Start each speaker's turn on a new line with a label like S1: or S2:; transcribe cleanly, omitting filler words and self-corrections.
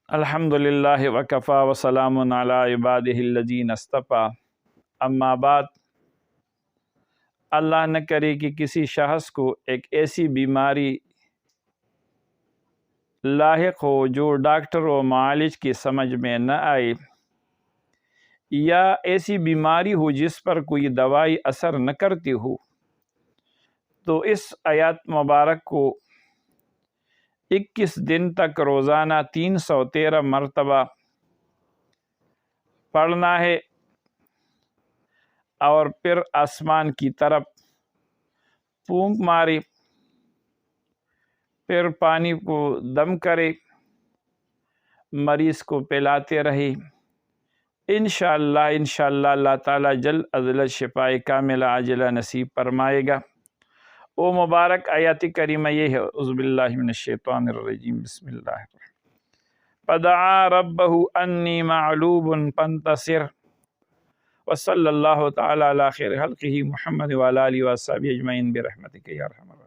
S1: الحمدللہ وکفا وسلام علی عبادہ الذین اصطفیٰ، اما بعد۔ اللہ نہ کرے کہ کسی شخص کو ایک ایسی بیماری لاحق ہو جو ڈاکٹر و معالج کی سمجھ میں نہ آئے، یا ایسی بیماری ہو جس پر کوئی دوائی اثر نہ کرتی ہو، تو اس آیات مبارک کو 21 دن تک روزانہ 313 مرتبہ پڑھنا ہے، اور پھر آسمان کی طرف پھونک مارے، پھر پانی کو دم کرے، مریض کو پلاتے رہے۔ انشاءاللہ اللہ تعالیٰ جلد از جلد شفائے کاملہ عاجلہ نصیب فرمائے گا۔ وہ مبارک آیات کریمہ یہ ہے، اعوذ باللہ من الشیطان الرجیم، بسم اللہ الرحمن الرحیم۔ فدعا ربہ انی مغلوب فانتصر، وصلی اللہ تعالیٰ علی خیر خلقہ محمد وعلی آلہ وصحبہ اجمعین برحمتک یا ارحم الراحمین۔